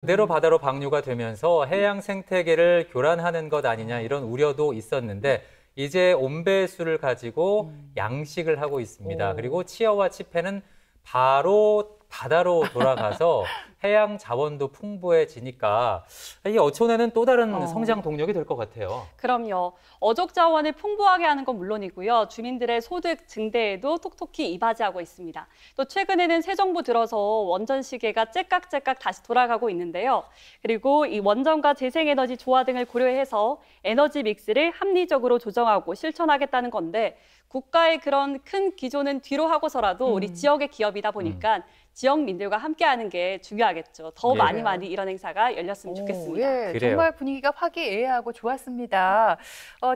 그대로 바다로 방류가 되면서 해양 생태계를 교란하는 것 아니냐 이런 우려도 있었는데 이제 온배수를 가지고 양식을 하고 있습니다. 그리고 치어와 치패는 바로 바다로 돌아가서 해양 자원도 풍부해지니까 이게 어촌에는 또 다른 성장 동력이 될 것 같아요. 그럼요. 어족 자원을 풍부하게 하는 건 물론이고요. 주민들의 소득 증대에도 톡톡히 이바지하고 있습니다. 또 최근에는 새 정부 들어서 원전 시계가 째깍째깍 다시 돌아가고 있는데요. 그리고 이 원전과 재생에너지 조화 등을 고려해서 에너지 믹스를 합리적으로 조정하고 실천하겠다는 건데 국가의 그런 큰 기조는 뒤로 하고서라도 우리 지역의 기업이다 보니까 지역민들과 함께하는 게 중요하겠죠. 더 많이 이런 행사가 열렸으면 좋겠습니다. 예, 정말 분위기가 화기애애하고 좋았습니다.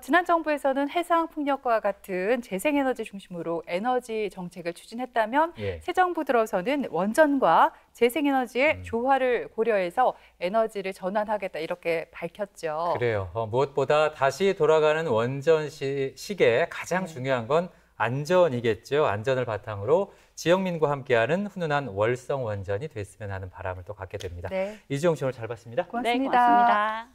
지난 정부에서는 해상풍력과 같은 재생에너지 중심으로 에너지 정책을 추진했다면 새 정부 들어서는 원전과 재생에너지의 조화를 고려해서 에너지를 전환하겠다 이렇게 밝혔죠. 그래요. 무엇보다 다시 돌아가는 원전 시기에 가장 중요한 건 안전이겠죠. 안전을 바탕으로 지역민과 함께하는 훈훈한 월성 원전이 됐으면 하는 바람을 또 갖게 됩니다. 네. 이주영 씨 오늘 잘 봤습니다. 고맙습니다. 네, 고맙습니다.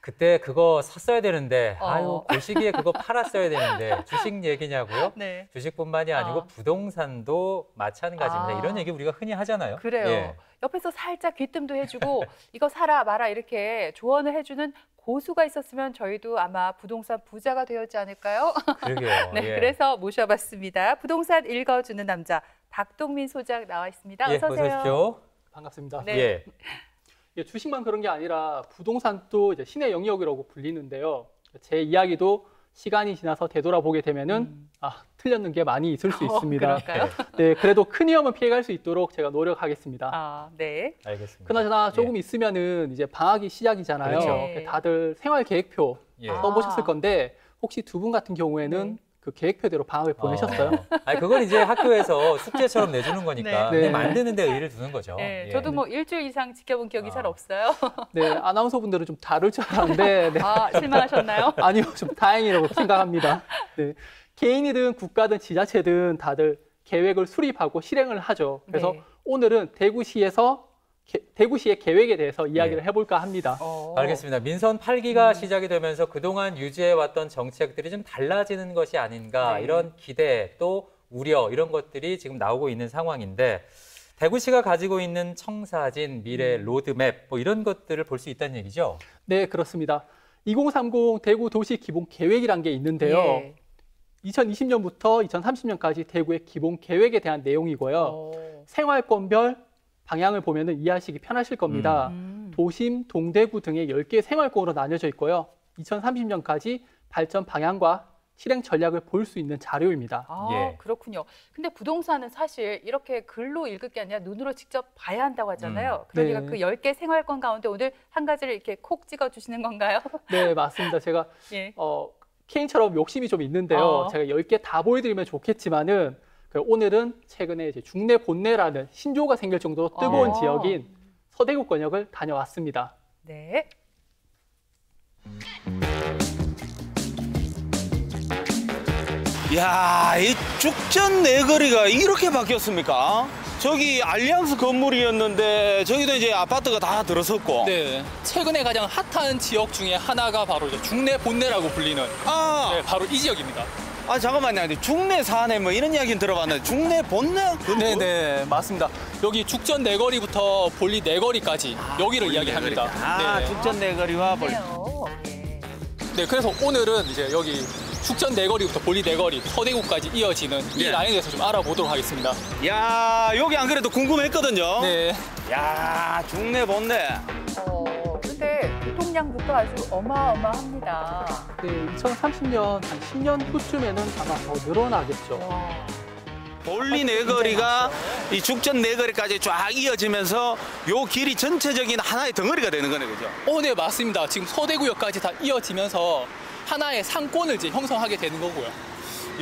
그때 그거 샀어야 되는데 아유 그 시기에 그거 팔았어야 되는데 주식 얘기냐고요? 네. 주식뿐만이 아니고 부동산도 마찬가지입니다. 이런 얘기 우리가 흔히 하잖아요. 그래요. 예. 옆에서 살짝 귀뜸도 해주고 이거 사라 마라 이렇게 조언을 해주는 고수가 있었으면 저희도 아마 부동산 부자가 되었지 않을까요? 그러게요. 네, 그래서 모셔봤습니다. 부동산 읽어주는 남자 박동민 소장 나와 있습니다. 어서 오세요. 어서 오십시오. 반갑습니다. 네. 주식만 그런 게 아니라 부동산도 이제 신의 영역이라고 불리는데요. 제 이야기도 시간이 지나서 되돌아보게 되면은 틀렸는 게 많이 있을 수 있습니다. 그럴까요? 네, 그래도 큰 위험은 피해갈 수 있도록 제가 노력하겠습니다. 네. 알겠습니다. 그나저나 조금 있으면은 이제 방학이 시작이잖아요. 그렇죠. 다들 생활 계획표 써보셨을 건데 혹시 두 분 같은 경우에는 그 계획표대로 방학을 보내셨어요? 아니 그건 이제 학교에서 숙제처럼 내주는 거니까 만드는 데 의의를 두는 거죠. 네, 저도 뭐 일주일 이상 지켜본 기억이 잘 없어요. 네, 아나운서분들은 좀 다를 줄 알았는데 실망하셨나요? 아니요, 좀 다행이라고 생각합니다. 네, 개인이든 국가든 지자체든 다들 계획을 수립하고 실행을 하죠. 그래서 오늘은 대구시의 계획에 대해서 이야기를 해볼까 합니다. 알겠습니다. 민선 8기가 시작이 되면서 그동안 유지해왔던 정책들이 좀 달라지는 것이 아닌가 이런 기대 또 우려 이런 것들이 지금 나오고 있는 상황인데 대구시가 가지고 있는 청사진, 미래 로드맵 뭐 이런 것들을 볼 수 있다는 얘기죠? 네, 그렇습니다. 2030 대구 도시 기본 계획이란 게 있는데요. 2020년부터 2030년까지 대구의 기본 계획에 대한 내용이고요. 생활권별 방향을 보면은 이해하시기 편하실 겁니다. 도심, 동대구 등의 10개 생활권으로 나뉘어져 있고요. 2030년까지 발전 방향과 실행 전략을 볼 수 있는 자료입니다. 그렇군요. 근데 부동산은 사실 이렇게 글로 읽을 게 아니라 눈으로 직접 봐야 한다고 하잖아요. 그러니까 그 10개 생활권 가운데 오늘 한 가지를 이렇게 콕 찍어주시는 건가요? 네, 맞습니다. 제가 케인처럼 욕심이 좀 있는데요. 제가 10개 다 보여드리면 좋겠지만은 오늘은 최근에 이제 중내 본내라는 신조어가 생길 정도로 뜨거운 지역인 서대구권역을 다녀왔습니다. 네. 야, 이 죽전 내거리가 이렇게 바뀌었습니까? 저기 알리안스 건물이었는데 저기도 이제 아파트가 다 들어섰고. 네, 최근에 가장 핫한 지역 중에 하나가 바로 이제 중내 본내라고 불리는 네, 바로 이 지역입니다. 아, 잠깐만요. 중내 사내 뭐 이런 이야기는 들어봤는데 중내 본내? 네네, 맞습니다. 여기 죽전 내거리부터 볼리 내거리까지 여기를 이야기합니다. 죽전 내거리와 볼리. 네, 그래서 오늘은 이제 여기 죽전 내거리부터 볼리 내거리, 서대구까지 이어지는 이 라인에 대해서 좀 알아보도록 하겠습니다. 야, 여기 안 그래도 궁금했거든요. 네. 야, 중내 본내. 근데 교통량부터 아주 어마어마합니다. 네, 2030년 한 10년 후쯤에는 아마 더 늘어나겠죠. 볼리 내거리가 이 죽전 내거리까지 쫙 이어지면서 요 길이 전체적인 하나의 덩어리가 되는 거네, 그죠? 네, 맞습니다. 지금 서대구역까지 다 이어지면서 하나의 상권을 이제 형성하게 되는 거고요.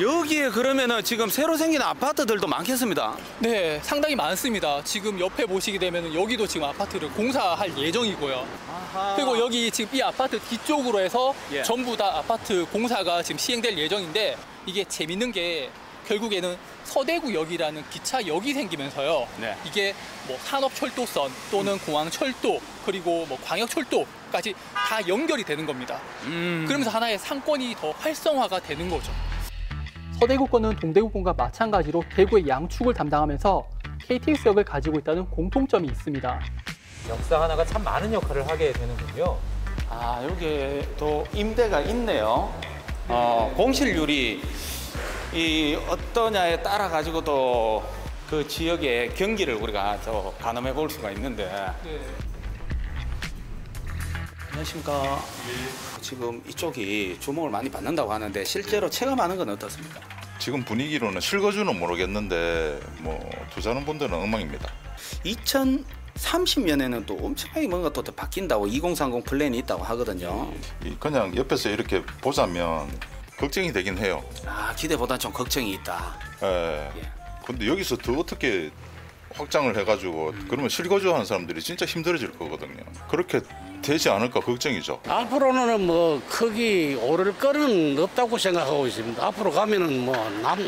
여기에 그러면은 지금 새로 생긴 아파트들도 많겠습니다. 네, 상당히 많습니다. 지금 옆에 보시게 되면 여기도 지금 아파트를 공사할 예정이고요. 아하. 그리고 여기 지금 이 아파트 뒤쪽으로 해서 예. 전부 다 아파트 공사가 지금 시행될 예정인데 이게 재밌는 게 결국에는 서대구역이라는 기차역이 생기면서요. 네. 이게 뭐 산업철도선 또는 공항철도 그리고 뭐 광역철도까지 다 연결이 되는 겁니다. 그러면서 하나의 상권이 더 활성화가 되는 거죠. 서대구권은 동대구권과 마찬가지로 대구의 양축을 담당하면서 KTX역을 가지고 있다는 공통점이 있습니다. 역사 하나가 참 많은 역할을 하게 되는군요. 아, 여기에 또 임대가 있네요. 공실률이 이 어떠냐에 따라 가지고도 그 지역의 경기를 우리가 또 가늠해 볼 수가 있는데. 네. 안녕하십니까. 지금 이쪽이 주목을 많이 받는다고 하는데 실제로 체감하는 건 어떻습니까? 지금 분위기로는 실거주는 모르겠는데 뭐 투자하는 분들은 엉망입니다. 2030년에는 또 엄청나게 뭔가 또 바뀐다고 2030 플랜이 있다고 하거든요. 그냥 옆에서 이렇게 보자면 걱정이 되긴 해요. 아, 기대보다 좀 걱정이 있다. 예. 근데 여기서 더 어떻게 확장을 해가지고 그러면 실거주하는 사람들이 진짜 힘들어질 거거든요. 그렇게 되지 않을까 걱정이죠. 앞으로는 뭐 크게 오를 거는 없다고 생각하고 있습니다. 앞으로 가면은 뭐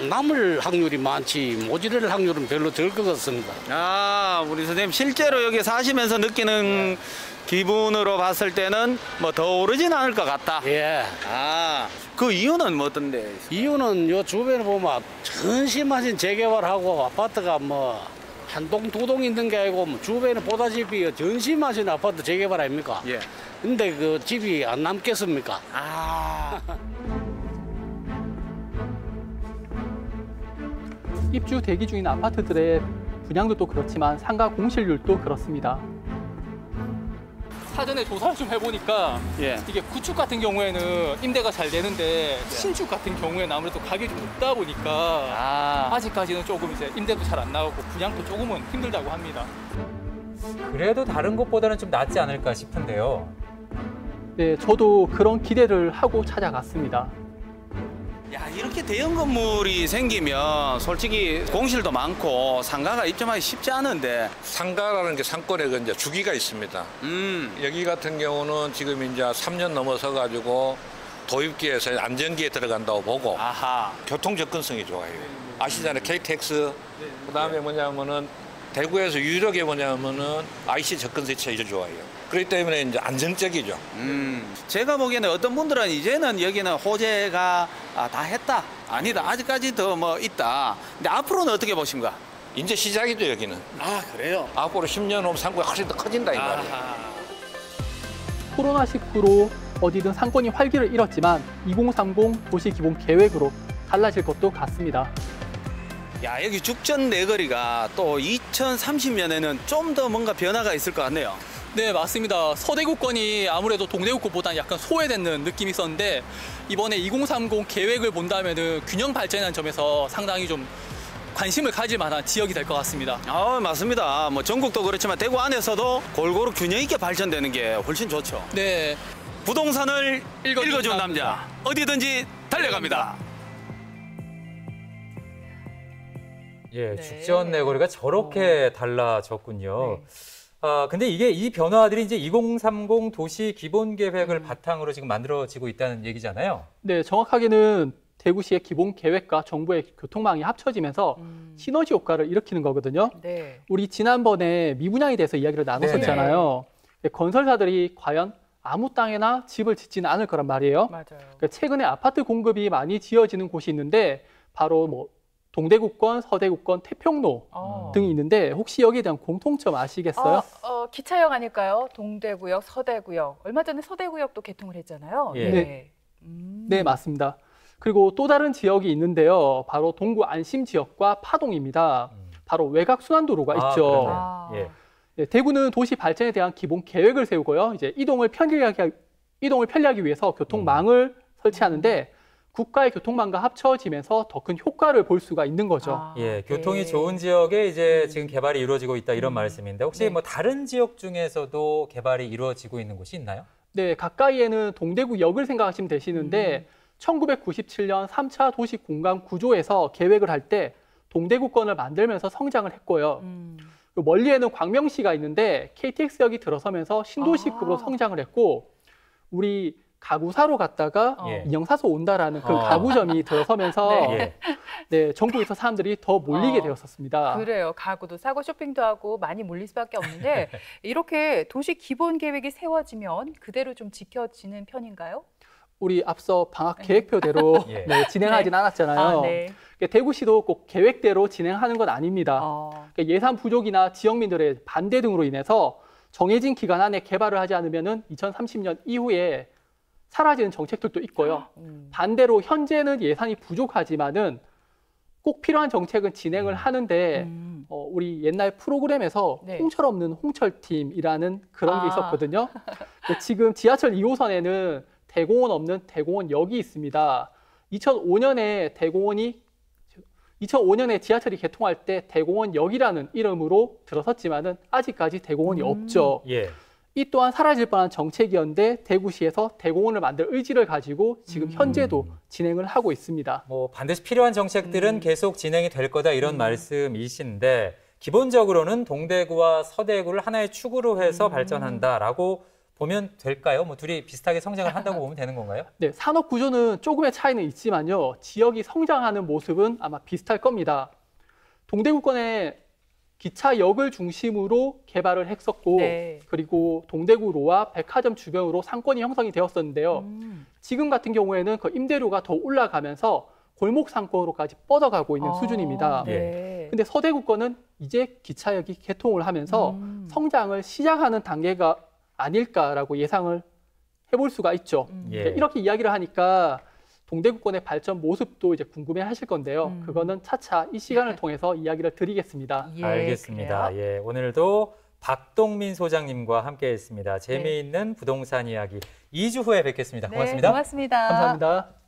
남을 확률이 많지 모자랄 확률은 별로 덜 것 같습니다. 아, 우리 선생님 실제로 여기 사시면서 느끼는 기분으로 봤을 때는 뭐 더 오르진 않을 것 같다. 예. 아, 그 이유는 뭐 어떤데? 이유는 요 주변에 보면 전심하신 재개발하고 아파트가 뭐 한 동, 두 동 있는 게 아니고 뭐 주변에 보다시피 전심하신 아파트 재개발 아닙니까? 예. 근데 그 집이 안 남겠습니까? 아. 입주 대기 중인 아파트들의 분양도 그렇지만 상가 공실률도 그렇습니다. 사전에 조사를 좀 해보니까 예. 이게 구축 같은 경우에는 임대가 잘 되는데 신축 같은 경우에는 아무래도 가격이 좀 높다 보니까 아직까지는 조금 이제 임대도 잘 안 나오고 분양도 조금은 힘들다고 합니다. 그래도 다른 곳보다는 좀 낫지 않을까 싶은데요. 네, 저도 그런 기대를 하고 찾아갔습니다. 야, 이렇게 대형 건물이 생기면 솔직히 공실도 많고 상가가 입점하기 쉽지 않은데. 상가라는 게 상권에 이제 주기가 있습니다. 여기 같은 경우는 지금 이제 3년 넘어서 가지고 도입기에서 안정기에 들어간다고 보고 아하. 교통 접근성이 좋아요. 아시잖아요. KTX. 그다음에 뭐냐면은 대구에서 유일하게 뭐냐면은 IC 접근성이 제일 좋아요. 그렇기 때문에 이제 안정적이죠. 제가 보기에는 어떤 분들은 이제는 여기는 호재가 다 했다. 아니다. 아직까지 더 뭐 있다. 근데 앞으로는 어떻게 보십니까? 이제 시작이죠, 여기는. 아, 그래요? 앞으로 10년 후면 상권이 훨씬 더 커진다 이 말이에요. 코로나19로 어디든 상권이 활기를 잃었지만 2030 도시기본계획으로 달라질 것도 같습니다. 야, 여기 죽전 내거리가 또 2030년에는 좀 더 뭔가 변화가 있을 것 같네요. 네, 맞습니다. 서대구권이 아무래도 동대구권보다는 약간 소외되는 느낌이 있었는데 이번에 2030 계획을 본다면은 균형 발전이라는 점에서 상당히 좀 관심을 가질 만한 지역이 될 것 같습니다. 아, 맞습니다. 뭐 전국도 그렇지만 대구 안에서도 골고루 균형 있게 발전되는 게 훨씬 좋죠. 네. 부동산을 읽어준 남자. 어디든지 달려갑니다. 예, 네. 죽전 내거리가 저렇게 달라졌군요. 근데 이 변화들이 이제 2030 도시 기본 계획을 바탕으로 지금 만들어지고 있다는 얘기잖아요. 네, 정확하게는 대구시의 기본 계획과 정부의 교통망이 합쳐지면서 시너지 효과를 일으키는 거거든요. 네. 우리 지난번에 미분양에 대해서 이야기를 나눴었잖아요. 건설사들이 과연 아무 땅에나 집을 짓지는 않을 거란 말이에요. 맞아요. 그러니까 최근에 아파트 공급이 많이 지어지는 곳이 있는데 바로 뭐 동대구권, 서대구권, 태평로 등이 있는데 혹시 여기에 대한 공통점 아시겠어요? 기차역 아닐까요? 동대구역, 서대구역. 얼마 전에 서대구역도 개통을 했잖아요. 예. 네. 네, 맞습니다. 그리고 또 다른 지역이 있는데요. 바로 동구 안심 지역과 파동입니다. 바로 외곽 순환도로가 있죠. 그러네요. 예. 네, 대구는 도시 발전에 대한 기본 계획을 세우고요. 이제 이동을 편리하기 위해서 교통망을 설치하는데 국가의 교통망과 합쳐지면서 더 큰 효과를 볼 수가 있는 거죠. 예, 교통이 좋은 지역에 이제 지금 개발이 이루어지고 있다 이런 말씀인데 혹시 네. 뭐 다른 지역 중에서도 개발이 이루어지고 있는 곳이 있나요? 네, 가까이에는 동대구역을 생각하시면 되시는데 1997년 3차 도시 공간 구조에서 계획을 할 때 동대구권을 만들면서 성장을 했고요. 멀리에는 광명시가 있는데 KTX역이 들어서면서 신도시급으로 성장을 했고, 우리 가구사로 갔다가 인형사서 온다라는 그 가구점이 들어서면서 네, 전국에서 사람들이 더 몰리게 되었었습니다. 그래요. 가구도 사고 쇼핑도 하고 많이 몰릴 수밖에 없는데 이렇게 도시 기본 계획이 세워지면 그대로 좀 지켜지는 편인가요? 우리 앞서 방학 계획표대로 네, 진행하진 않았잖아요. 대구시도 꼭 계획대로 진행하는 건 아닙니다. 예산 부족이나 지역민들의 반대 등으로 인해서 정해진 기간 안에 개발을 하지 않으면 2030년 이후에 사라지는 정책들도 있고요. 반대로 현재는 예산이 부족하지만은 꼭 필요한 정책은 진행을 하는데 우리 옛날 프로그램에서 홍철 없는 홍철팀이라는 그런 게 있었거든요. 지금 지하철 2호선에는 대공원 없는 대공원역이 있습니다. 2005년에 지하철이 개통할 때 대공원역이라는 이름으로 들어섰지만은 아직까지 대공원이 없죠. 이 또한 사라질 뻔한 정책이었는데 대구시에서 대공원을 만들 의지를 가지고 지금 현재도 진행을 하고 있습니다. 뭐 반드시 필요한 정책들은 계속 진행이 될 거다 이런 말씀이신데, 기본적으로는 동대구와 서대구를 하나의 축으로 해서 발전한다라고 보면 될까요? 뭐 둘이 비슷하게 성장을 한다고 보면 되는 건가요? 네, 산업 구조는 조금의 차이는 있지만요. 지역이 성장하는 모습은 아마 비슷할 겁니다. 동대구권에 기차역을 중심으로 개발을 했었고, 그리고 동대구로와 백화점 주변으로 상권이 형성이 되었었는데요. 지금 같은 경우에는 그 임대료가 더 올라가면서 골목 상권으로까지 뻗어가고 있는 수준입니다. 근데 서대구권은 이제 기차역이 개통을 하면서 성장을 시작하는 단계가 아닐까라고 예상을 해볼 수가 있죠. 이렇게 이야기를 하니까 동대구권의 발전 모습도 이제 궁금해하실 건데요. 그거는 차차 이 시간을 통해서 이야기를 드리겠습니다. 알겠습니다. 오늘도 박동민 소장님과 함께했습니다. 재미있는 부동산 이야기 2주 후에 뵙겠습니다. 고맙습니다. 고맙습니다. 감사합니다.